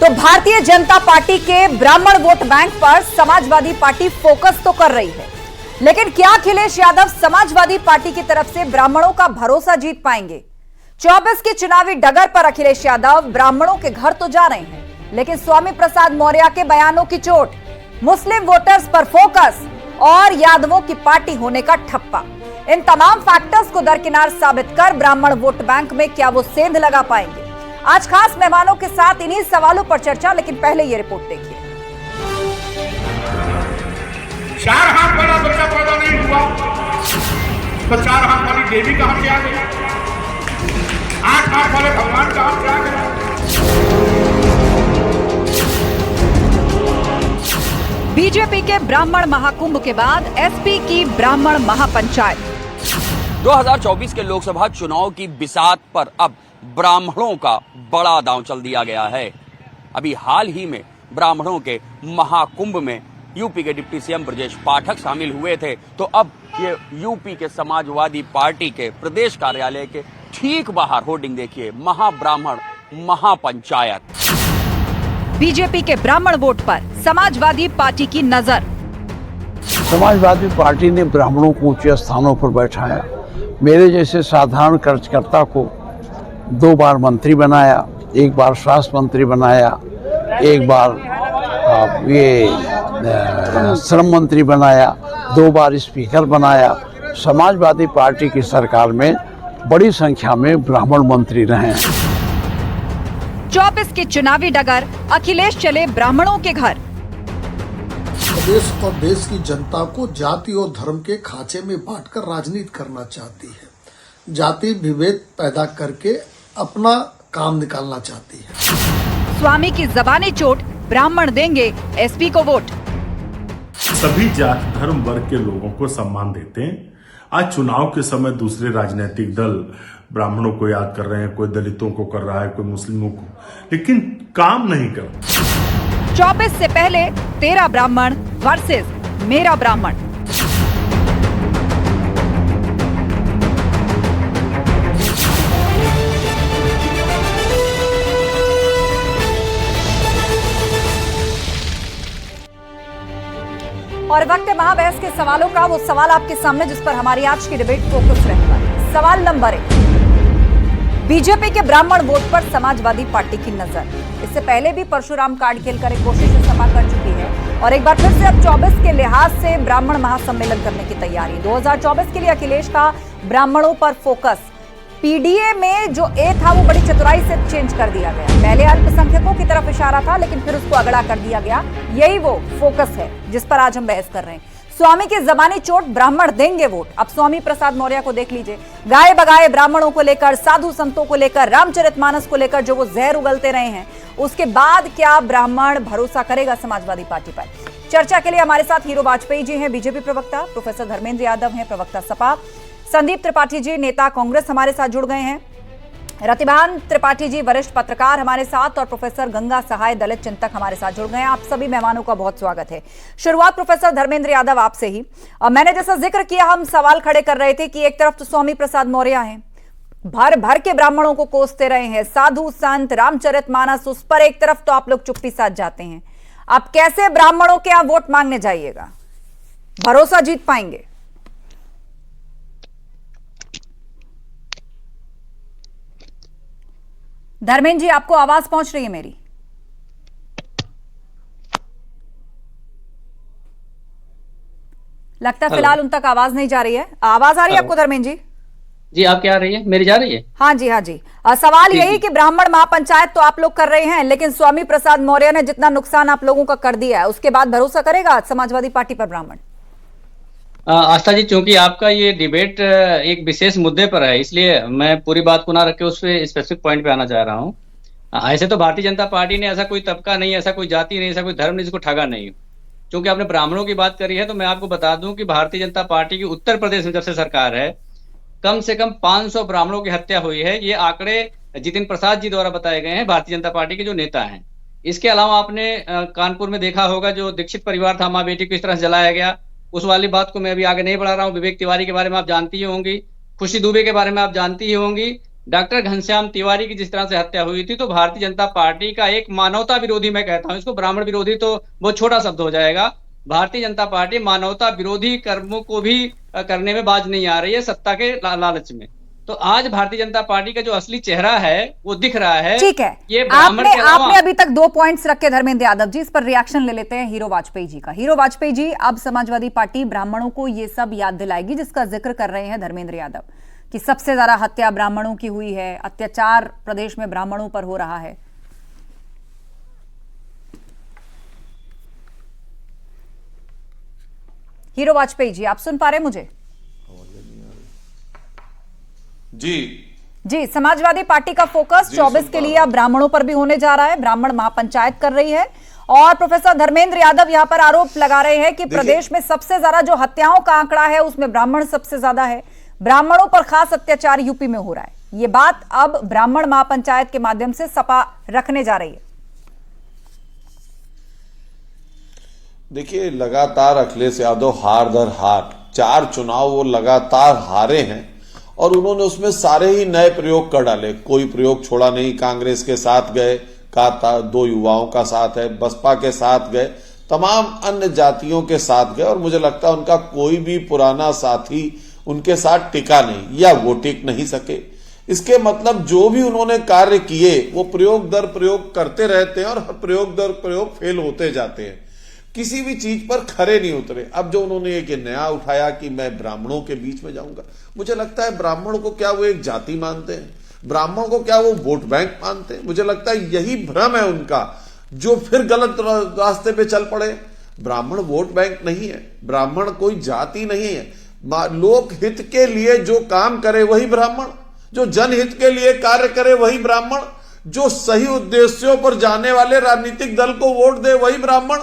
तो भारतीय जनता पार्टी के ब्राह्मण वोट बैंक पर समाजवादी पार्टी फोकस तो कर रही है, लेकिन क्या अखिलेश यादव समाजवादी पार्टी की तरफ से ब्राह्मणों का भरोसा जीत पाएंगे? 24 की चुनावी डगर पर अखिलेश यादव ब्राह्मणों के घर तो जा रहे हैं, लेकिन स्वामी प्रसाद मौर्य के बयानों की चोट, मुस्लिम वोटर्स पर फोकस और यादवों की पार्टी होने का ठप्पा, इन तमाम फैक्टर्स को दरकिनार साबित कर ब्राह्मण वोट बैंक में क्या वो सेंध लगा पाएंगे? आज खास मेहमानों के साथ इन्हीं सवालों पर चर्चा, लेकिन पहले ये रिपोर्ट देखिए। 4 हाथ वाला बच्चा पैदा नहीं हुआ तो 4 हाथ वाली देवी कहां से आ गई? 8 हाथ वाले भगवान कहां से आ गए? बीजेपी के ब्राह्मण महाकुंभ के बाद एसपी की ब्राह्मण महापंचायत। 2024 के लोकसभा चुनाव की बिसात पर अब ब्राह्मणों का बड़ा दांव चल दिया गया है। अभी हाल ही में ब्राह्मणों के महाकुंभ में यूपी के डिप्टी सीएम ब्रजेश पाठक शामिल हुए थे, तो अब ये यूपी के समाजवादी पार्टी के प्रदेश कार्यालय के ठीक बाहर होर्डिंग देखिए, महाब्राह्मण महापंचायत। बीजेपी के ब्राह्मण वोट पर समाजवादी पार्टी की नजर। समाजवादी पार्टी ने ब्राह्मणों को ऊंचे स्थानों पर बैठाया। मेरे जैसे साधारण कार्यकर्ता को 2 बार मंत्री बनाया, 1 बार स्वास्थ्य मंत्री बनाया, 1 बार श्रम मंत्री बनाया, 2 बार स्पीकर बनाया। समाजवादी पार्टी की सरकार में बड़ी संख्या में ब्राह्मण मंत्री रहे हैं। 24 की चुनावी डगर, अखिलेश चले ब्राह्मणों के घर। प्रदेश और देश की जनता को जाति और धर्म के खांचे में बांटकर राजनीति करना चाहती है। जाति विभेद पैदा करके अपना काम निकालना चाहती है। स्वामी की जबानी चोट, ब्राह्मण देंगे एसपी को वोट। सभी जाति धर्म वर्ग के लोगों को सम्मान देते हैं। आज चुनाव के समय दूसरे राजनीतिक दल ब्राह्मणों को याद कर रहे हैं, कोई दलितों को कर रहा है, कोई मुस्लिमों को, लेकिन काम नहीं कर रहा। 24 से पहले 13 ब्राह्मण वर्सेस मेरा ब्राह्मण। और वक्त है महाबहस के सवालों का, वो सवाल आपके सामने जिस पर हमारी आज की डिबेट फोकस रहने वाली है। सवाल नंबर 1, बीजेपी के ब्राह्मण वोट पर समाजवादी पार्टी की नजर। इससे पहले भी परशुराम कार्ड खेलकर एक कोशिश सपा कर चुकी है और एक बार फिर से अब 24 के लिहाज से ब्राह्मण महासम्मेलन करने की तैयारी। 2024 के लिए अखिलेश का ब्राह्मणों पर फोकस। पीडीए में जो ए था वो बड़ी चतुराई से चेंज कर दिया गया। पहले अल्पसंख्यकों की तरफ इशारा था, लेकिन फिर उसको अगड़ा कर दिया गया। यही वो फोकस है जिस पर आज हम बहस कर रहे हैं। स्वामी की जबानी चोट, ब्राह्मण देंगे वोट। अब स्वामी प्रसाद मौर्य को देख लीजिए, गाये बगाए ब्राह्मणों को लेकर, साधु संतों को लेकर, रामचरितमानस को लेकर जो वो जहर उगलते रहे हैं, उसके बाद क्या ब्राह्मण भरोसा करेगा समाजवादी पार्टी पर? चर्चा के लिए हमारे साथ हीरो वाजपेयी जी हैं, बीजेपी प्रवक्ता, प्रोफेसर धर्मेंद्र यादव हैं, प्रवक्ता सपा, संदीप त्रिपाठी जी नेता कांग्रेस हमारे साथ जुड़ गए हैं, रतिभान त्रिपाठी जी वरिष्ठ पत्रकार हमारे साथ, और प्रोफेसर गंगा सहाय दलित चिंतक हमारे साथ जुड़ गए हैं। आप सभी मेहमानों का बहुत स्वागत है। शुरुआत प्रोफेसर धर्मेंद्र यादव आपसे ही। मैंने जैसा जिक्र किया, हम सवाल खड़े कर रहे थे कि एक तरफ तो स्वामी प्रसाद मौर्य हैं, भर भर के ब्राह्मणों को कोसते रहे हैं, साधु संत, रामचरितमानस, उस पर एक तरफ तो आप लोग चुप्पी साध जाते हैं। आप कैसे ब्राह्मणों के यहां वोट मांगने जाइएगा? भरोसा जीत पाएंगे? धर्मेंद्र जी, आपको आवाज पहुंच रही है मेरी? लगता है फिलहाल उन तक आवाज नहीं जा रही है। आवाज आ रही है आपको धर्मेंद्र जी? जी, आपकी आ रही है, मेरी जा रही है? हाँ जी, हाँ जी। सवाल यही कि ब्राह्मण महापंचायत तो आप लोग कर रहे हैं, लेकिन स्वामी प्रसाद मौर्य ने जितना नुकसान आप लोगों का कर दिया है, उसके बाद भरोसा करेगा समाजवादी पार्टी पर ब्राह्मण? आस्था जी, चूंकि आपका ये डिबेट एक विशेष मुद्दे पर है, इसलिए मैं पूरी बात को ना रख के उस पर स्पेसिफिक पॉइंट पे आना चाह रहा हूँ। ऐसे तो भारतीय जनता पार्टी ने ऐसा कोई तबका नहीं, ऐसा कोई जाति नहीं, ऐसा कोई धर्म नहीं जिसको ठगा नहीं। चूंकि आपने ब्राह्मणों की बात करी है, तो मैं आपको बता दूं कि भारतीय जनता पार्टी की उत्तर प्रदेश में जब से सरकार है, कम से कम 500 ब्राह्मणों की हत्या हुई है। ये आंकड़े जितिन प्रसाद जी द्वारा बताए गए हैं, भारतीय जनता पार्टी के जो नेता हैं। इसके अलावा आपने कानपुर में देखा होगा, जो दीक्षित परिवार था, माँ बेटी को इस तरह से जलाया गया, उस वाली बात को मैं अभी आगे नहीं बढ़ा रहा हूँ। विवेक तिवारी के बारे में आप जानती ही होंगी, खुशी दुबे के बारे में आप जानती ही होंगी। डॉक्टर घनश्याम तिवारी की जिस तरह से हत्या हुई थी, तो भारतीय जनता पार्टी का एक मानवता विरोधी, मैं कहता हूं इसको, ब्राह्मण विरोधी तो बहुत छोटा शब्द हो जाएगा, भारतीय जनता पार्टी मानवता विरोधी कर्मों को भी करने में बाज नहीं आ रही है सत्ता के लालच में। तो आज भारतीय जनता पार्टी का जो असली चेहरा है वो दिख रहा है। ठीक है, ये ब्राह्मण के अलावा आपने अभी तक 2 पॉइंट्स रखे धर्मेंद्र यादव जी, इस पर रिएक्शन ले लेते हैं हीरो वाजपेयी जी का। हीरो वाजपेयी जी, अब समाजवादी पार्टी ब्राह्मणों को ये सब याद दिलाएगी जिसका जिक्र कर रहे हैं धर्मेंद्र यादव, कि सबसे ज्यादा हत्या ब्राह्मणों की हुई है, अत्याचार प्रदेश में ब्राह्मणों पर हो रहा है। हीरो वाजपेयी जी, आप सुन पा रहे मुझे? जी, समाजवादी पार्टी का फोकस 24 के लिए अब ब्राह्मणों पर भी होने जा रहा है। ब्राह्मण महापंचायत कर रही है और प्रोफेसर धर्मेंद्र यादव यहां पर आरोप लगा रहे हैं कि प्रदेश में सबसे ज्यादा जो हत्याओं का आंकड़ा है उसमें ब्राह्मण सबसे ज्यादा है, ब्राह्मणों पर खास अत्याचार यूपी में हो रहा है। ये बात अब ब्राह्मण महापंचायत के माध्यम से सपा रखने जा रही है। देखिए, लगातार अखिलेश यादव हार दर हार 4 चुनाव वो लगातार हारे हैं और उन्होंने उसमें सारे ही नए प्रयोग कर डाले, कोई प्रयोग छोड़ा नहीं। कांग्रेस के साथ गए, कहा 2 युवाओं का साथ है, बसपा के साथ गए, तमाम अन्य जातियों के साथ गए और मुझे लगता है उनका कोई भी पुराना साथी उनके साथ टिका नहीं या वो टिक नहीं सके। इसके मतलब जो भी उन्होंने कार्य किए वो प्रयोग दर प्रयोग करते रहते हैं और प्रयोग दर प्रयोग फेल होते जाते हैं, किसी भी चीज पर खरे नहीं उतरे। अब जो उन्होंने एक नया उठाया कि मैं ब्राह्मणों के बीच में जाऊंगा, मुझे लगता है ब्राह्मण को क्या वो एक जाति मानते हैं, ब्राह्मण को क्या वो वोट बैंक मानते हैं? मुझे लगता है यही भ्रम है उनका, जो फिर गलत रास्ते पे चल पड़े। ब्राह्मण वोट बैंक नहीं है, ब्राह्मण कोई जाति नहीं है। लोक हित के लिए जो काम करे वही ब्राह्मण, जो जनहित के लिए कार्य करे वही ब्राह्मण, जो सही उद्देश्यों पर जाने वाले राजनीतिक दल को वोट दे वही ब्राह्मण।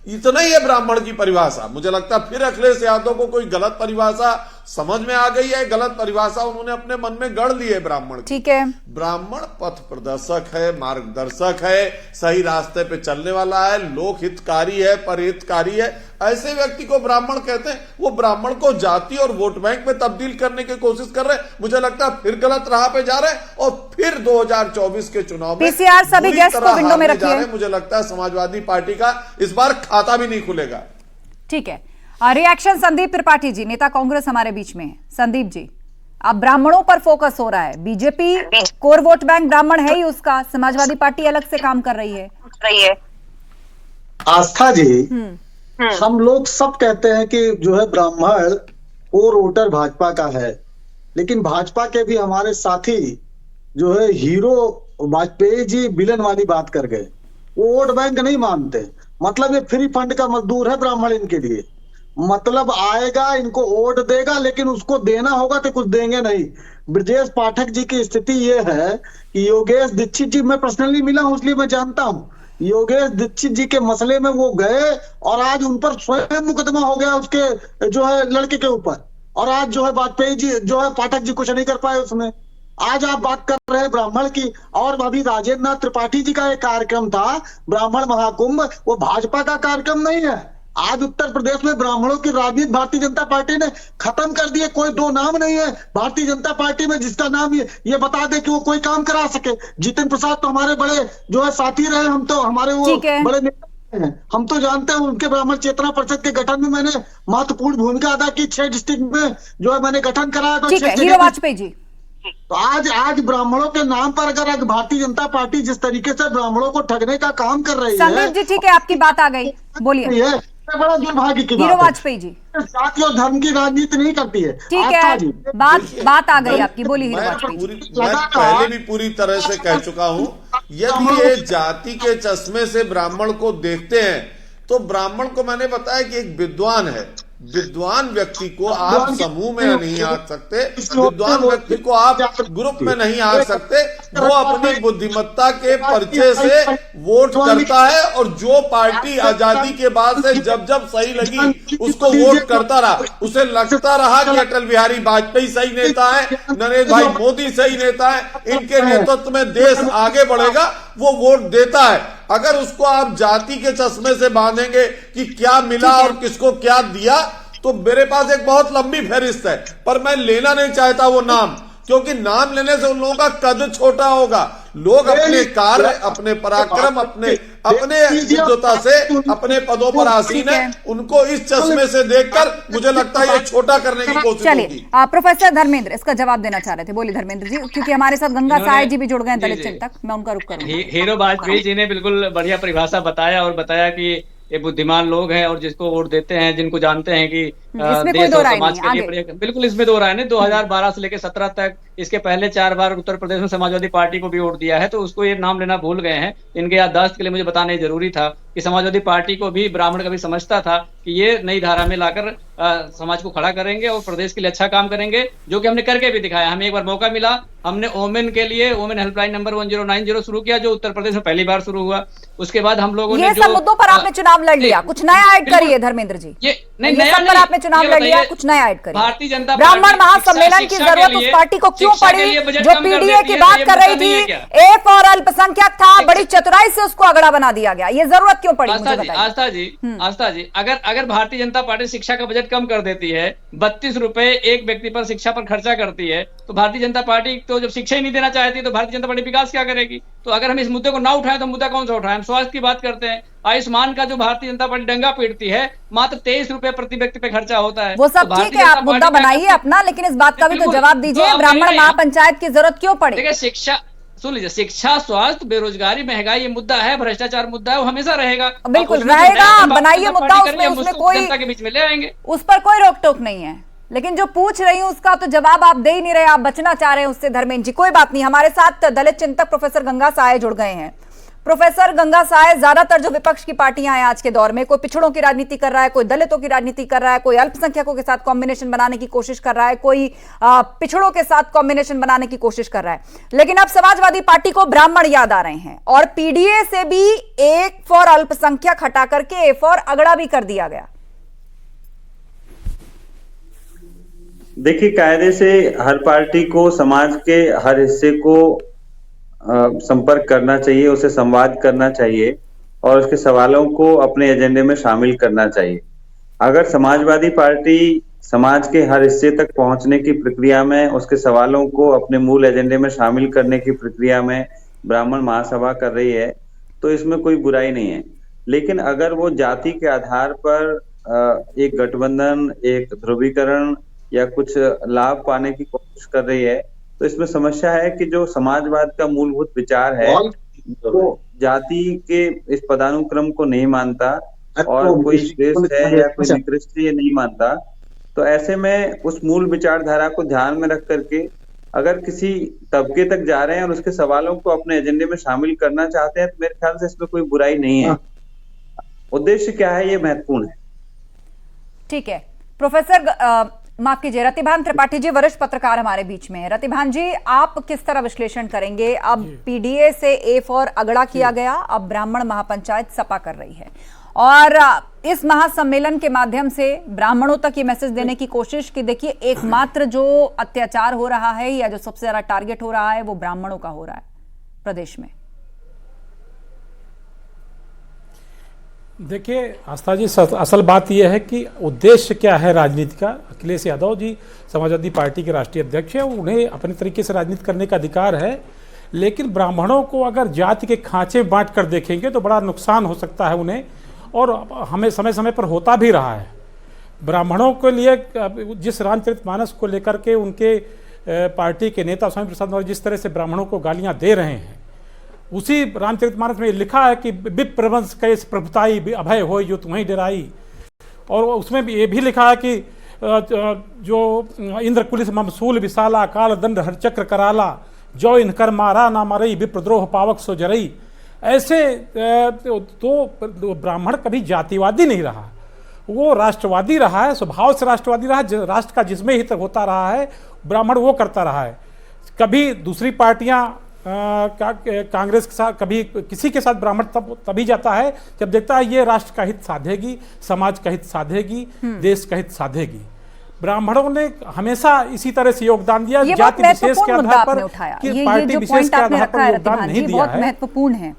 इतना ही है ब्राह्मण की परिभाषा। मुझे लगता है फिर अखिलेश यादव को कोई गलत परिभाषा समझ में आ गई है, गलत परिभाषा उन्होंने अपने मन में गढ़ ली है ब्राह्मण। ठीक है, ब्राह्मण पथ प्रदर्शक है, मार्गदर्शक है, सही रास्ते पे चलने वाला है, लोक हितकारी है, परहितकारी है, ऐसे व्यक्ति को ब्राह्मण कहते हैं। वो ब्राह्मण को जाति और वोट बैंक में तब्दील करने की कोशिश कर रहे हैं। मुझे लगता है फिर गलत राह पे जा रहे हैं और फिर 2024 के चुनाव में पीसीआर सभी गेस्ट को विंडो में रखिए। मुझे लगता है समाजवादी पार्टी का इस बार खाता भी नहीं खुलेगा। ठीक है, रिएक्शन संदीप त्रिपाठी जी, नेता कांग्रेस हमारे बीच में है। संदीप जी, अब ब्राह्मणों पर फोकस हो रहा है, बीजेपी कोर वोट बैंक ब्राह्मण है ही उसका, समाजवादी पार्टी अलग से काम कर रही है। आस्था जी, हम लोग सब कहते हैं कि जो है ब्राह्मण कोर वोटर भाजपा का है, लेकिन भाजपा के भी हमारे साथी जो है हीरो वाजपेयी जी विलन वाली बात कर गए। वो वोट बैंक नहीं मानते, मतलब ये फ्री फंड का मजदूर है ब्राह्मण इनके लिए। मतलब आएगा, इनको वोट देगा, लेकिन उसको देना होगा तो कुछ देंगे नहीं। ब्रजेश पाठक जी की स्थिति ये है कि योगेश दीक्षित जी, मैं पर्सनली मिला हूं इसलिए मैं जानता हूं, योगेश दीक्षित जी के मसले में वो गए और आज उन पर स्वयं मुकदमा हो गया उसके जो है लड़के के ऊपर, और आज जो है वाजपेयी जी जो है पाठक जी कुछ नहीं कर पाए उसमें। आज आप बात कर रहे हैं ब्राह्मण की, और अभी राजेंद्र नाथ त्रिपाठी जी का एक कार्यक्रम था ब्राह्मण महाकुंभ, वो भाजपा का कार्यक्रम नहीं है। आज उत्तर प्रदेश में ब्राह्मणों की राजनीति भारतीय जनता पार्टी ने खत्म कर दी है। कोई 2 नाम नहीं है भारतीय जनता पार्टी में जिसका नाम ये बता दे कि वो कोई काम करा सके। जितिन प्रसाद तो हमारे बड़े जो है साथी रहे, हम तो हमारे वो बड़े नेता हैं, हम तो जानते हैं उनके ब्राह्मण चेतना परिषद के गठन में मैंने महत्वपूर्ण भूमिका अदा की। 6 डिस्ट्रिक्ट में जो है मैंने गठन कराया। तो वाजपेयी जी, तो आज ब्राह्मणों के नाम पर अगर भारतीय जनता पार्टी जिस तरीके से ब्राह्मणों को ठगने का काम कर रही है। संदीप जी, ठीक है, आपकी बात आ गई, बोलिए। बड़ा दुर्भाग्य की हीरो वाजपेयी जी, जाति और धर्म की राजनीति नहीं करती है। ठीक है, बात आ गई आपकी, बोलिए हीरो वाजपेयी जी। मैं पहले भी पूरी तरह से कह चुका हूं, यदि ये जाति के चश्मे से ब्राह्मण को देखते हैं तो ब्राह्मण को मैंने बताया कि एक विद्वान है। विद्वान व्यक्ति को आप समूह में नहीं आ सकते, विद्वान व्यक्ति को आप ग्रुप में नहीं आ सकते। वो अपनी बुद्धिमत्ता के परिचय से वोट करता है और जो पार्टी आजादी के बाद से जब जब सही लगी उसको वोट करता रहा। उसे लगता रहा कि अटल बिहारी वाजपेयी सही नेता है, नरेंद्र भाई मोदी सही नेता है, इनके नेतृत्व में देश आगे बढ़ेगा, वो वोट देता है। अगर उसको आप जाति के चश्मे से बांधेंगे कि क्या मिला और किसको क्या दिया, तो मेरे पास एक बहुत लंबी फहरिस्त है, पर मैं लेना नहीं चाहता वो नाम। क्योंकि नाम लेने से उन लोगों का कद छोटा होगा। लोग अपने कार्य, अपने पराक्रम, अपने विद्वता से अपने पदों पर आसीन है, उनको इस चश्मे से देखकर मुझे लगता है ये छोटा करने की कोशिश होगी। चलिए प्रोफेसर धर्मेंद्र इसका जवाब देना चाह रहे थे, बोलिए धर्मेंद्र जी, क्योंकि हमारे साथ गंगा सहाय जी भी जुड़ गए हैं दलित चिंतक, मैं उनका रुख करूंगा। हीरो वाजपेयी जी ने बिल्कुल बढ़िया परिभाषा बताया और बताया कि ये बुद्धिमान लोग हैं और जिसको वोट देते हैं, जिनको जानते हैं कि देश और समाज के लिए, बिल्कुल इसमें दो राय नहीं। 2012 से लेकर 17 तक, इसके पहले 4 बार उत्तर प्रदेश में समाजवादी पार्टी को भी वोट दिया है, तो उसको ये नाम लेना भूल गए हैं। इनके याददाश्त के लिए मुझे बताना जरूरी था कि समाजवादी पार्टी को भी ब्राह्मण कभी समझता था कि ये नई धारा में लाकर समाज को खड़ा करेंगे और प्रदेश के लिए अच्छा काम करेंगे, जो कि हमने करके भी दिखाया। हमें एक बार मौका मिला, हमने ओमेन के लिए ओमेन हेल्पलाइन नंबर 1090 शुरू किया, जो उत्तर प्रदेश में पहली बार शुरू हुआ। उसके बाद हम लोगों ने ये सब मुद्दों पर आपने चुनाव लड़ लिया, कुछ नया ऐड करिए धर्मेंद्र जी। ये नहीं, नया पर आपने चुनाव लड़ लिया, कुछ नया ऐड करिए। भारतीय जनता ब्राह्मण महासम्मेलन की जरूरत उस पार्टी को क्यों पड़ी जो पीडीए की बात कर रही थी? एक और अल्पसंख्यक था, बड़ी चतुराई से उसको अगड़ा बना दिया गया, ये जरूरत क्यों पड़ी? आस्था जी, अगर भारतीय जनता पार्टी शिक्षा का बजट कम कर देती है, 32 रुपए एक व्यक्ति पर शिक्षा पर खर्चा करती है, तो भारतीय जनता पार्टी तो जब शिक्षा ही नहीं देना चाहती है तो भारतीय जनता पार्टी विकास क्या करेगी? तो अगर हम इस मुद्दे को ना उठाएं तो मुद्दा कौन सा उठाएं? हम स्वास्थ्य की बात करते हैं, आयुष्मान का जो भारतीय जनता पार्टी डंगा पीटती है, मात्र 23 रुपए प्रति व्यक्ति पे खर्चा होता है। वो सब ठीक है, आप मुद्दा बनाइए अपना, लेकिन इस बात का भी तो जवाब दीजिए, ब्राह्मण महापंचायत की जरूरत क्यों पड़ी? देखिए, शिक्षा, सुन लीजिए, शिक्षा, स्वास्थ्य, बेरोजगारी, महंगाई, ये मुद्दा है, भ्रष्टाचार मुद्दा है, वो हमेशा रहेगा। बिल्कुल रहेगा, बनाइए मुद्दा, उसमें कोई जनता के बीच में ले आएंगे, उस पर कोई रोक टोक नहीं है। लेकिन जो पूछ रही हूं उसका तो जवाब आप दे ही नहीं रहे, आप बचना चाह रहे हैं उससे धर्मेंद्र जी। कोई बात नहीं, हमारे साथ दलित चिंतक प्रोफेसर गंगा सहाय जुड़ गए हैं। प्रोफेसर गंगा सहाय, ज्यादातर जो विपक्ष की पार्टियां हैं आज के दौर में, कोई पिछड़ों की राजनीति कर रहा है, कोई दलितों की राजनीति कर रहा है, कोई अल्पसंख्यकों के साथ कॉम्बिनेशन बनाने की कोशिश कर रहा है, कोई पिछड़ों के साथ कॉम्बिनेशन बनाने की कोशिश कर रहा है, लेकिन अब समाजवादी पार्टी को ब्राह्मण याद आ रहे हैं और पीडीए से भी एक फॉर अल्पसंख्यक हटा करके ए फॉर अगड़ा भी कर दिया गया। देखिए, कायदे से हर पार्टी को समाज के हर हिस्से को संपर्क करना चाहिए, उसे संवाद करना चाहिए और उसके सवालों को अपने एजेंडे में शामिल करना चाहिए। अगर समाजवादी पार्टी समाज के हर हिस्से तक पहुंचने की प्रक्रिया में उसके सवालों को अपने मूल एजेंडे में शामिल करने की प्रक्रिया में ब्राह्मण महासभा कर रही है तो इसमें कोई बुराई नहीं है। लेकिन अगर वो जाति के आधार पर एक गठबंधन, एक ध्रुवीकरण या कुछ लाभ पाने की कोशिश कर रही है तो इसमें समस्या है कि जो समाजवाद का मूलभूत विचार है वो जाति के इस पदानुक्रम को नहीं मानता और कोई श्रेष्ठ है या कोई निकृष्ट ये नहीं मानता। तो ऐसे में उस मूल विचारधारा को ध्यान में रख करके अगर किसी तबके तक जा रहे हैं और उसके सवालों को अपने एजेंडे में शामिल करना चाहते हैं तो मेरे ख्याल से इसमें कोई बुराई नहीं है। उद्देश्य क्या है ये महत्वपूर्ण है। ठीक है, प्रोफेसर माफ कीजिए, रतिभान त्रिपाठी जी वरिष्ठ पत्रकार हमारे बीच में है। रतिभान जी, आप किस तरह विश्लेषण करेंगे? अब पीडीए से ए फॉर अगड़ा किया गया, अब ब्राह्मण महापंचायत सपा कर रही है और इस महासम्मेलन के माध्यम से ब्राह्मणों तक ये मैसेज देने की कोशिश कि देखिए एकमात्र जो अत्याचार हो रहा है या जो सबसे ज्यादा टारगेट हो रहा है वो ब्राह्मणों का हो रहा है प्रदेश में। देखिए आस्था जी, असल बात यह है कि उद्देश्य क्या है राजनीति का। अखिलेश यादव जी समाजवादी पार्टी के राष्ट्रीय अध्यक्ष हैं, उन्हें अपने तरीके से राजनीति करने का अधिकार है, लेकिन ब्राह्मणों को अगर जाति के खांचे बांट कर देखेंगे तो बड़ा नुकसान हो सकता है उन्हें, और हमें समय समय पर होता भी रहा है। ब्राह्मणों के लिए जिस रामचरितमानस को लेकर के उनके पार्टी के नेता स्वामी प्रसाद मौर्य जिस तरह से ब्राह्मणों को गालियाँ दे रहे हैं, उसी रामचरितमानस में लिखा है कि विप्रवंश कैस प्रभुताई अभय हो जो तुम्हें डराई, और उसमें भी ये भी लिखा है कि जो इंद्र कुलिस ममसूल विशाला काल दंड हर चक्र कराला जो इनकर मारा ना मरई विप्रद्रोह पावक सो जरई। ऐसे तो ब्राह्मण कभी जातिवादी नहीं रहा, वो राष्ट्रवादी रहा है, स्वभाव से राष्ट्रवादी रहा है, राष्ट्र का जिसमें हित होता रहा है ब्राह्मण वो करता रहा है। कभी दूसरी पार्टियां कांग्रेस के साथ, कभी किसी के साथ ब्राह्मण तभी जाता है जब देखता है ये राष्ट्र का हित साधेगी, समाज का हित साधेगी, देश का हित साधेगी। ब्राह्मणों ने हमेशा इसी तरह से योगदान दिया, जाति विशेष के आधार पर कि पार्टी विशेष के आधार पर योगदान नहीं दिया है। महत्वपूर्ण है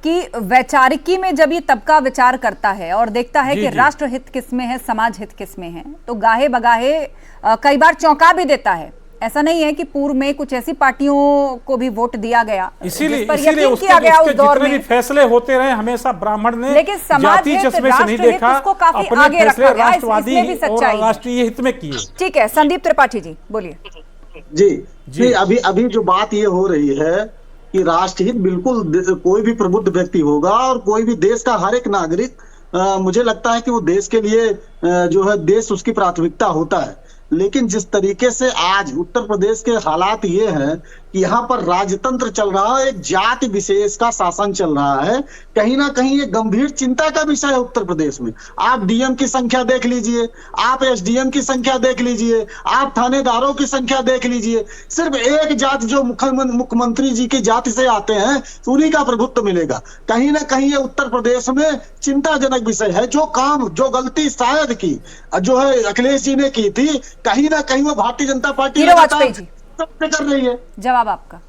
कि वैचारिकी में जब ये तबका विचार करता है और देखता है कि राष्ट्र हित किसमें है, समाज हित किसमें है, तो गाहे बगाहे कई बार चौंका भी देता है। ऐसा नहीं है कि पूर्व में कुछ ऐसी पार्टियों को भी वोट दिया गया इसीलिए जिस पर इसीलिए यकीन उसके किया गया उस उसके दौर जितने भी में। फैसले होते रहे हमेशा ब्राह्मण ने लेकिन समाज जाति हित, चश्मे से नहीं राष्ट्र हित देखा, उसको काफी अपने आगे फैसले रखा गया, राष्ट्रवादी इसमें भी और सच्चाई है। राष्ट्रीय हित में किए। ठीक है, संदीप त्रिपाठी जी बोलिए। जी जी। जी अभी अभी जो बात ये हो रही है कि राष्ट्रहित बिल्कुल कोई भी प्रबुद्ध व्यक्ति होगा और कोई भी देश का हर एक नागरिक मुझे लगता है कि वो देश के लिए जो है देश उसकी प्राथमिकता होता है। लेकिन जिस तरीके से आज उत्तर प्रदेश के हालात ये हैं कि यहाँ पर राजतंत्र चल रहा है, एक जाति विशेष का शासन चल रहा है, कहीं ना कहीं ये गंभीर चिंता का विषय है उत्तर प्रदेश में। आप डीएम की संख्या देख लीजिए, आप एसडीएम की संख्या देख लीजिए, आप थानेदारों की संख्या देख लीजिए, सिर्फ एक जाति जो मुख्यमंत्री जी की जाति से आते हैं उन्हीं का प्रभुत्व मिलेगा। कहीं ना कहीं ये उत्तर प्रदेश में चिंताजनक विषय है। जो काम जो गलती शायद की जो है अखिलेश जी ने की थी, कहीं ना कहीं वो भारतीय जनता पार्टी वाजपेयी जी कर रही है। जवाब आपका।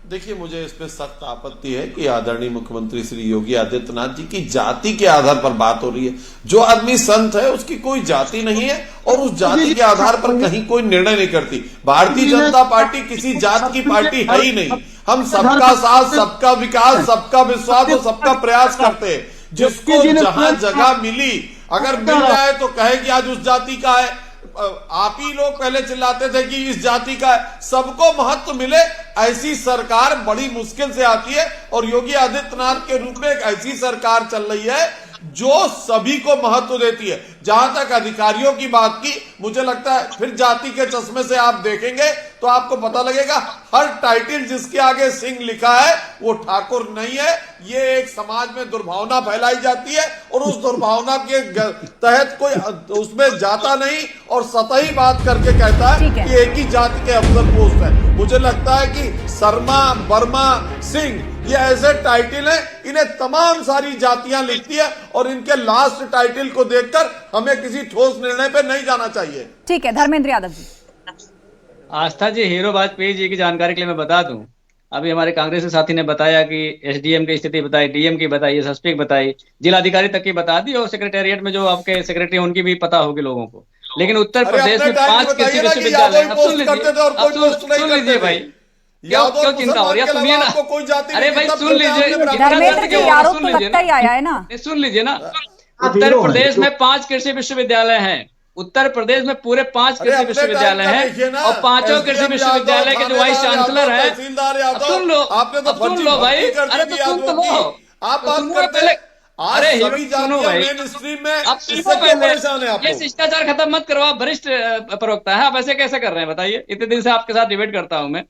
देखिए, मुझे इसमें सख्त आपत्ति है कि आदरणीय मुख्यमंत्री श्री योगी आदित्यनाथ जी की जाति के आधार पर बात हो रही है। जो आदमी संत है उसकी कोई जाति नहीं है और उस जाति के आधार पर कहीं कोई निर्णय नहीं करती। भारतीय जनता पार्टी किसी जात की पार्टी है ही नहीं। हम सबका साथ, सबका विकास, सबका विश्वास और सबका प्रयास करते हैं। जिसको जहां जगह मिली, अगर मिल जाए तो कहे कि आज उस जाति का है। आप ही लोग पहले चिल्लाते थे कि इस जाति का है। सबको महत्व मिले ऐसी सरकार बड़ी मुश्किल से आती है और योगी आदित्यनाथ के रूप में एक ऐसी सरकार चल रही है जो सभी को महत्व देती है। जहां तक अधिकारियों की बात की, मुझे लगता है फिर जाति के चश्मे से आप देखेंगे तो आपको पता लगेगा हर टाइटल जिसके आगे सिंह लिखा है वो ठाकुर नहीं है। ये एक समाज में दुर्भावना फैलाई जाती है और उस दुर्भावना के तहत कोई उसमें जाता नहीं और सतही बात करके कहता है कि एक ही जाति के अफसर पोस्ट है। मुझे लगता है कि शर्मा, वर्मा, सिंह ये ऐसे टाइटल हैं, इन्हें तमाम सारी जातियां लिखती है और इनके लास्ट टाइटल को देखकर हमें किसी ठोस निर्णय पे नहीं जाना चाहिए। ठीक है, धर्मेंद्र यादव जी। आस्था जी, हीरो वाजपेयी जी की जानकारी के लिए मैं बता दूं, अभी हमारे कांग्रेस के साथी ने बताया कि एसडीएम की स्थिति बताई, डीएम की बताई, एसएसपी की बताई, जिलाधिकारी तक की बता दी और सेक्रेटेरिएट में जो आपके सेक्रेटरी उनकी भी पता होगी लोगों को। लेकिन उत्तर प्रदेश में 5 कृषि विश्वविद्यालय, अब सुन लीजिए भाई, क्यों चिंता हो रही है? सुनिए ना, अरे भाई सुन लीजिए, धर्मेंद्र जी आरोप तो लगता ही आया है ना, सुन लीजिए ना। उत्तर प्रदेश में 5 कृषि विश्वविद्यालय हैं। उत्तर प्रदेश में पूरे 5 कृषि विश्वविद्यालय हैं और 5 कृषि विश्वविद्यालय के जो वाइस चांसलर है, सुन लो, सुन लो भाई, अरे तो सुन तो लो, आप बात करते हैं। अरे सुनो भाई, आप सुनो पहले, ये शिष्टाचार खत्म मत करवा, वरिष्ठ प्रवक्ता है, आप ऐसे कैसे कर रहे हैं बताइए? इतने दिन से आपके साथ डिबेट करता हूं मैं।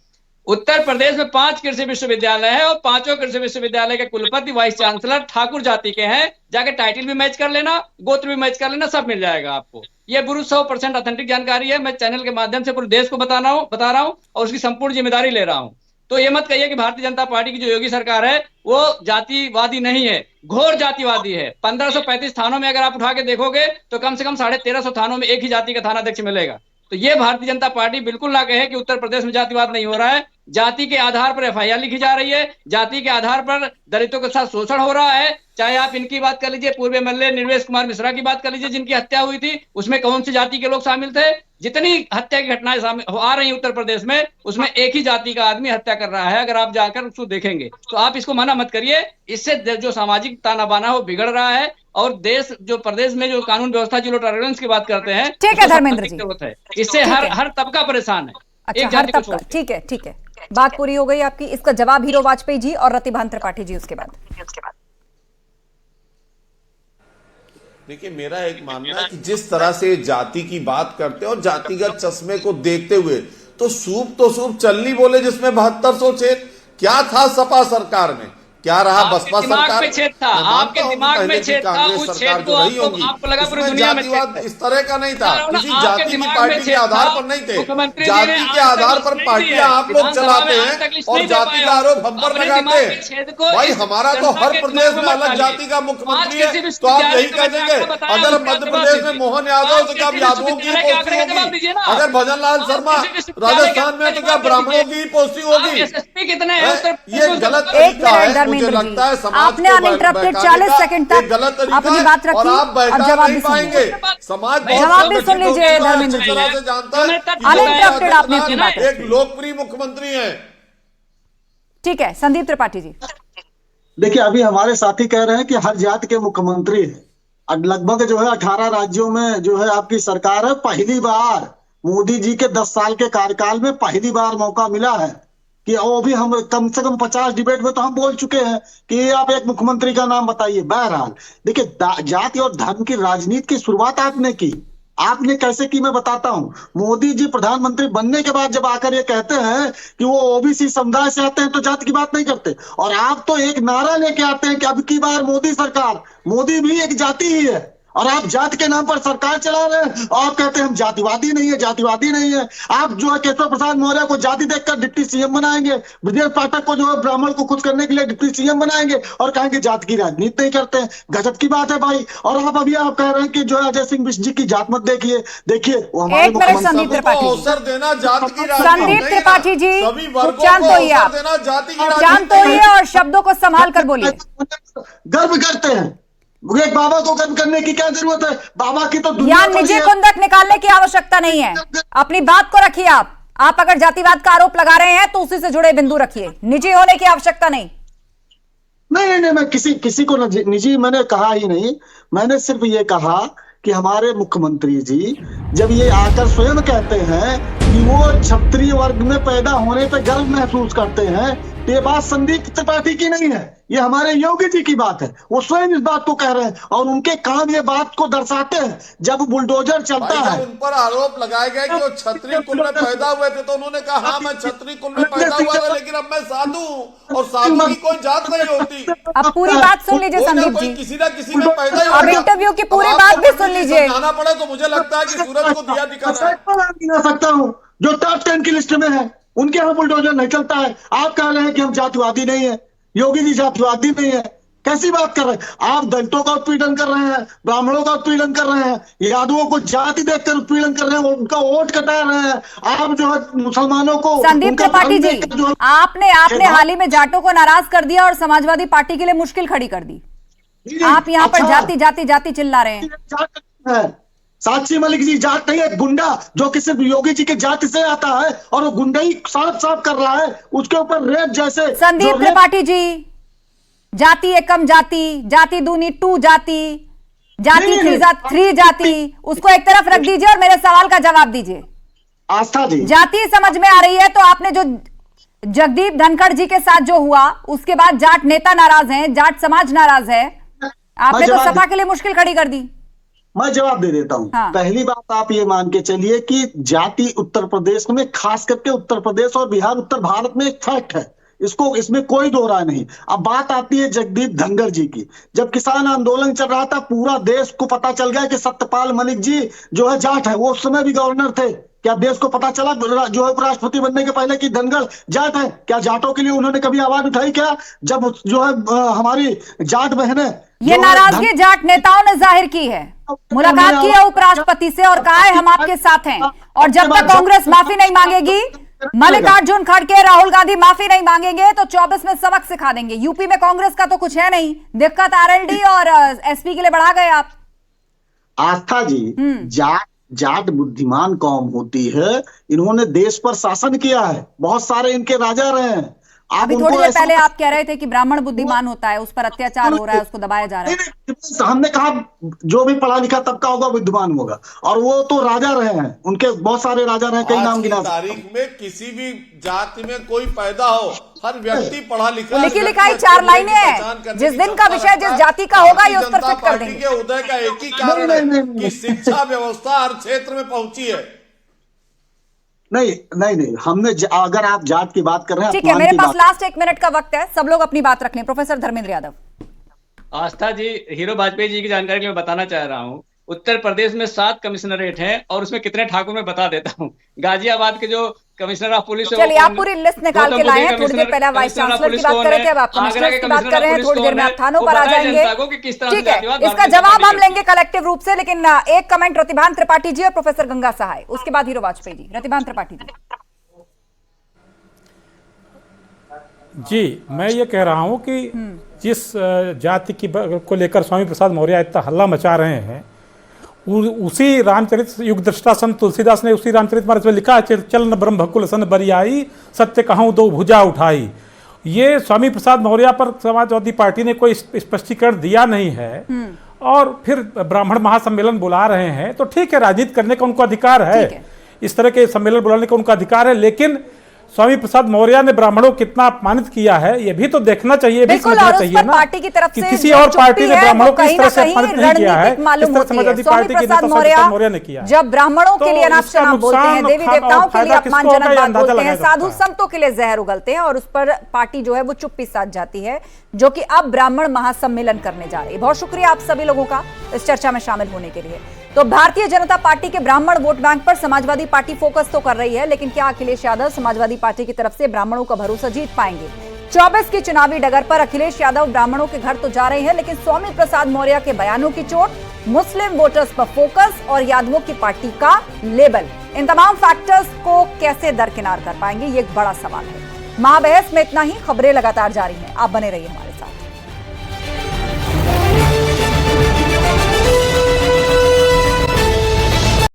उत्तर प्रदेश में 5 कृषि विश्वविद्यालय है और 5 कृषि विश्वविद्यालय के कुलपति वाइस चांसलर ठाकुर जाति के हैं। जाके टाइटल भी मैच कर लेना, गोत्र भी मैच कर लेना, सब मिल जाएगा आपको। ये गुरु 100% ऑथेंटिक जानकारी है। मैं चैनल के माध्यम से पूरे देश को बता रहा हूं और उसकी संपूर्ण जिम्मेदारी ले रहा हूं। तो ये मत कहिए कि भारतीय जनता पार्टी की जो योगी सरकार है वो जातिवादी नहीं है, घोर जातिवादी है। 1535 थानों में अगर आप उठा के देखोगे तो कम से कम 1350 थानों में एक ही जाति का थानाध्यक्ष मिलेगा। तो ये भारतीय जनता पार्टी बिल्कुल ना कहे कि उत्तर प्रदेश में जातिवाद नहीं हो रहा है। जाति के आधार पर एफआईआर लिखी जा रही है, जाति के आधार पर दलितों के साथ शोषण हो रहा है। चाहे आप इनकी बात कर लीजिए, पूर्व एमएलए निर्वेश कुमार मिश्रा की बात कर लीजिए, जिनकी हत्या हुई थी, उसमें कौन सी जाति के लोग शामिल थे? जितनी हत्या की घटनाएं आ रही उत्तर प्रदेश में, उसमें एक ही जाति का आदमी हत्या कर रहा है। अगर आप जाकर उसको देखेंगे तो आप इसको मना मत करिए। इससे जो सामाजिक ताना बाना वो बिगड़ रहा है और देश जो प्रदेश में जो कानून व्यवस्था जीरो टॉलरेंस की बात करते हैं, ठीक है धर्मेंद्र जी, जरूरत है। इससे हर तबका परेशान है। अच्छा, हर तबका, ठीक है, ठीक है, बात पूरी हो गई आपकी। इसका जवाब हीरो वाजपेयी जी और रतिभान त्रिपाठी जी उसके बाद। देखिए, मेरा एक मानना है कि जिस तरह से जाति की बात करते हैं और जातिगत चश्मे को देखते हुए तो सूप चलनी बोले जिसमें 7200 छेद। क्या था सपा सरकार में, क्या रहा बसपा सरकार में? छेद था, आपके दिमाग में छेद था, उस छेद को आपको लगा पूरी दुनिया में जातिवाद इस तरह का नहीं था, किसी जाति की पार्टी के आधार पर नहीं थे। जाति के आधार पर पार्टियां आप लोग चलाते हैं और जाति का आरोप हम पर लगाते हैं। भाई, हमारा तो हर प्रदेश में अलग जाति का मुख्यमंत्री है, तो आप यही कह देंगे अगर मध्य प्रदेश में मोहन यादव तो क्या यादवों की पोस्टिंग होगी? अगर भजन लाल शर्मा राजस्थान में तो क्या ब्राह्मणों की पोस्टिंग होगी? कितने हैं उत्तर ये प्रदेश में? गलत एक तरीका मिनट है, धर्मेंद्र मुझे लगता है जी, समाज आपने को अनइंटरप्टेड बहकाने 40 का सेकंड एक तक गलत तरीका अपनी है, बात और रखी आप बहका और जवाब नहीं भी सुनिए। पाएंगे। समाज बहुत जवाब भी सुन संगठित लीजिए, होता है, धर्मेंद्र अच्छी जी। तरह से जानता है कि अनइंटरप्टेड योगी आपने अपनी बात आदित्यनाथ रखी। एक लोकप्रिय मुख्यमंत्री हैं। ठीक है, संदीप त्रिपाठी जी। देखिए, अभी हमारे साथी कह रहे हैं कि हर जाति के मुख्यमंत्री हैं। अब लगभग जो है 18 राज्यों में जो है आपकी सरकार है। पहली बार मोदी जी के 10 साल के कार्यकाल में पहली बार मौका मिला है कि वो भी हम कम से कम 50 डिबेट में तो हम बोल चुके हैं कि आप एक मुख्यमंत्री का नाम बताइए। बहरहाल देखिए, जाति और धर्म की राजनीति की शुरुआत आपने की। आपने कैसे की मैं बताता हूं। मोदी जी प्रधानमंत्री बनने के बाद जब आकर ये कहते हैं कि वो ओबीसी समुदाय से आते हैं तो जाति की बात नहीं करते, और आप तो एक नारा लेके आते हैं कि अब की बार मोदी सरकार, मोदी भी एक जाति ही है, और आप जाति के नाम पर सरकार चला रहे हैं और आप कहते हैं हम जातिवादी नहीं है, जातिवादी नहीं है। आप जो है केशव प्रसाद मौर्य को जाति देखकर डिप्टी सीएम बनाएंगे, ब्रजेश पाठक को जो है ब्राह्मण को खुश करने के लिए डिप्टी सीएम बनाएंगे और कहेंगे जाति की राजनीति नहीं करते हैं। गजब की बात है भाई। और आप अभी आप कह रहे हैं कि जो है अजय सिंह बिष्ट जी की जात मत देखिए। देखिए वो हमारे एक मिनट संदीप त्रिपाठी जी। अवसर देना जाति की राजनीति संदीप नहीं है। त्रिपाठी जी, सभी वर्गों शांत को होइए अवसर आप। देना जाति की शांत राजनीति होइए है। और शब्दों को संभाल कर बोलिए। गर्व करते हैं। एक बाबा को गर्व करने की क्या जरूरत है? बाबा की तो दुनिया यहाँ पड़ी निजी है। कुंदक निकालने की आवश्यकता नहीं है। अपनी बात को रखिए आप अगर जातिवाद का आरोप लगा रहे हैं तो उसी से जुड़े बिंदु रखिए, निजी होने की आवश्यकता नहीं। नहीं, मैं किसी को निजी मैंने कहा ही नहीं। मैंने सिर्फ ये कहा कि हमारे मुख्यमंत्री जी जब ये आकर स्वयं कहते हैं कि वो क्षत्रिय वर्ग में पैदा होने पे गर्व महसूस करते हैं, तो ये बात संदीप त्रिपाठी की नहीं है, ये हमारे योगी जी की बात है। वो स्वयं इस बात को कह रहे हैं और उनके काम ये बात को दर्शाते हैं। जब बुलडोजर चलता भाई, है, जब उन पर आरोप लगाए गए कि वो क्षत्रिय कुल में पैदा हुए थे तो उन्होंने कहा हाँ मैं क्षत्रिय कुल में पैदा हुआ था, लेकिन अब मैं साधु हूं और साधु की कोई जात नहीं होती। अब पूरी बात सुन लीजिए कोई ना संदीप कोई जी। किसी ना किसी में पैदा ही अब होगा। इंटरव्यू की पूरी अब बात आपको भी सुन किसी लीजिए। समझाना पड़े तो मुझे लगता है कि सूरज को दिया दिखाना है। मैं गिना सकता हूँ जो टॉप 10 की लिस्ट में है, उनके यहाँ बुलडोजर नहीं चलता है। आप कह रहे हैं कि हम जातिवादी नहीं है, योगी जी जातिवादी नहीं है। कैसी बात कर रहे हैं आप? दलितों का उत्पीड़न कर रहे हैं, ब्राह्मणों का उत्पीड़न कर रहे हैं, यादवों को जाति देखकर उत्पीड़न कर रहे हैं, उनका वोट कटा रहे हैं। आप जो है मुसलमानों को संदीप उनका त्रिपाठी धर्म जी, देखकर जो है- आपने हाल ही में जाटों को नाराज कर दिया और समाजवादी पार्टी के लिए मुश्किल खड़ी कर दी। आप यहाँ पर अच्छा। जाति चिल्ला रहे हैं। है साक्षी मलिक जी जाट नहीं है, गुंडा जो कि सिर्फ योगी जी की जाति से आता है और वो गुंडा ही साफ साफ कर रहा है। उसके ऊपर रेप जैसे संदीप जो रेप- त्रिपाठी जी, जाति एकम जाति, जाति दूनी 2 जाति, जाति नहीं, 3 जाति, उसको एक तरफ रख दीजिए और मेरे सवाल का जवाब दीजिए। आस्था जी, जाति समझ में आ रही है तो आपने जो जगदीप धनखड़ जी के साथ जो हुआ उसके बाद जाट नेता नाराज हैं, जाट समाज नाराज है, आपने तो जवाब सपा के लिए मुश्किल खड़ी कर दी। मैं जवाब दे देता हूं। हाँ। पहली बात आप ये मान के चलिए कि जाति उत्तर प्रदेश में, खास करके उत्तर प्रदेश और बिहार, उत्तर भारत में एक फैक्ट है, इसमें कोई दो राय नहीं। अब बात आती है जगदीप धनखड़ जी की। जब किसान आंदोलन चल रहा था पूरा देश को पता चल गया कि सत्यपाल मलिक जी जो है जाट है। वो उस समय भी गवर्नर थे। क्या देश को पता चला जो है उपराष्ट्रपति बनने के पहले कि धनखड़ जाट है? क्या जाटों के लिए उन्होंने कभी आवाज उठाई? क्या जब जो है हमारी जाट बहनें ये नाराजगी जाट नेताओं ने जाहिर की है, मुलाकात की है उपराष्ट्रपति से और कहा है हम आपके साथ हैं, और जब तक कांग्रेस माफी नहीं मांगेगी, मल्लिकार्जुन खड़गे, राहुल गांधी माफी नहीं मांगेंगे तो 24 में सबक सिखा देंगे। यूपी में कांग्रेस का तो कुछ है नहीं, दिक्कत आरएलडी और एसपी के लिए बढ़ा गए आप। आस्था जी, जाट बुद्धिमान कौम होती है। इन्होंने देश पर शासन किया है, बहुत सारे इनके राजा रहे हैं। अभी थोड़ी देर पहले आप कह रहे थे कि ब्राह्मण बुद्धिमान होता है, उस पर अत्याचार हो रहा है, उसको दबाया जा रहा है। नहीं, हमने कहा जो भी पढ़ा लिखा तबका होगा बुद्धिमान होगा, और वो तो राजा रहे हैं, उनके बहुत सारे राजा रहे हैं, कई नाम गिना। तारीख में किसी भी जाति में कोई पैदा हो, हर व्यक्ति पढ़ा लिखा, लिखी लिखाई 4 लाइनें हैं। जिस दिन का विषय जिस जाति का होगा ये उस पर फिट कर देंगे। के उदय का एक ही कारण है कि शिक्षा व्यवस्था हर क्षेत्र में पहुंची है। नहीं, हमने अगर आप जात की बात कर रहे हैं, ठीक है, मेरे पास लास्ट 1 मिनट का वक्त है, सब लोग अपनी बात रख लें। प्रोफेसर धर्मेंद्र यादव। आस्था जी, हीरो वाजपेयी जी की जानकारी के लिए मैं बताना चाह रहा हूँ, उत्तर प्रदेश में 7 कमिश्नरेट हैं और उसमें कितने ठाकुर मैं बता देता हूँ। गाजियाबाद के जो कमिश्नर ऑफ पुलिस है, चलिए आप पूरी लिस्ट निकाल के लाए हैं। थोड़ी देर पहले वाइस चांसलर की बात कर रहे थे, अब आप कमिश्नर की बात कर रहे हैं। थोड़ी देर में आप थानों पर आ जाएंगे। ठीक है, इसका जवाब हम लेंगे कलेक्टिव रूप से, लेकिन एक कमेंट रतिभान त्रिपाठी जी और प्रोफेसर गंगा सहाय, उसके बाद हीरो वाजपेयी जी। रतिभान त्रिपाठी जी। जी, मैं ये कह रहा हूँ कि जिस जाति की को लेकर स्वामी प्रसाद मौर्य इतना हल्ला मचा रहे हैं, उसी रामचरित युग दृष्टा संत तुलसीदास ने उसी रामचरितमानस में लिखा है, चल न ब्रह्म भकुल सन बरियाई, सत्य कहूँ दो भुजा उठाई। ये स्वामी प्रसाद मौर्य पर समाजवादी पार्टी ने कोई स्पष्टीकरण दिया नहीं है और फिर ब्राह्मण महासम्मेलन बुला रहे हैं, तो ठीक है, राजनीति करने का उनको अधिकार है, इस तरह के सम्मेलन बुलाने का उनका अधिकार है, लेकिन स्वामी प्रसाद मौर्य ने ब्राह्मणों को कितना अपमानित किया है ये भी तो देखना चाहिए, भी समझना चाहिए ना पार्टी की तरफ कि से किसी और पार्टी ने ब्राह्मणों को इस तरह से अपमानित नहीं किया है, मालूम होती है। स्वामी प्रसाद मौर्य ने किया, जब ब्राह्मणों के लिए अनाप शनाप बोलते हैं, देवी देवताओं के लिए अपमानजनक बात बोलते हैं, साधु संतों के लिए जहर उगलते हैं, और उस पर पार्टी जो है वो चुप्पी साध जाती है, जो कि अब ब्राह्मण महासम्मेलन करने जा रही है। बहुत शुक्रिया आप सभी लोगों का इस चर्चा में शामिल होने के लिए। तो भारतीय जनता पार्टी के ब्राह्मण वोट बैंक पर समाजवादी पार्टी फोकस तो कर रही है, लेकिन क्या अखिलेश यादव समाजवादी पार्टी की तरफ से ब्राह्मणों का भरोसा जीत पाएंगे? 24 की चुनावी डगर पर अखिलेश यादव ब्राह्मणों के घर तो जा रहे हैं, लेकिन स्वामी प्रसाद मौर्य के बयानों की चोट, मुस्लिम वोटर्स पर फोकस और यादवों की पार्टी का लेबल, इन तमाम फैक्टर्स को कैसे दरकिनार कर पाएंगे, ये एक बड़ा सवाल है। महाबहस में इतना ही, खबरें लगातार जारी हैं, आप बने रहिए हमारे।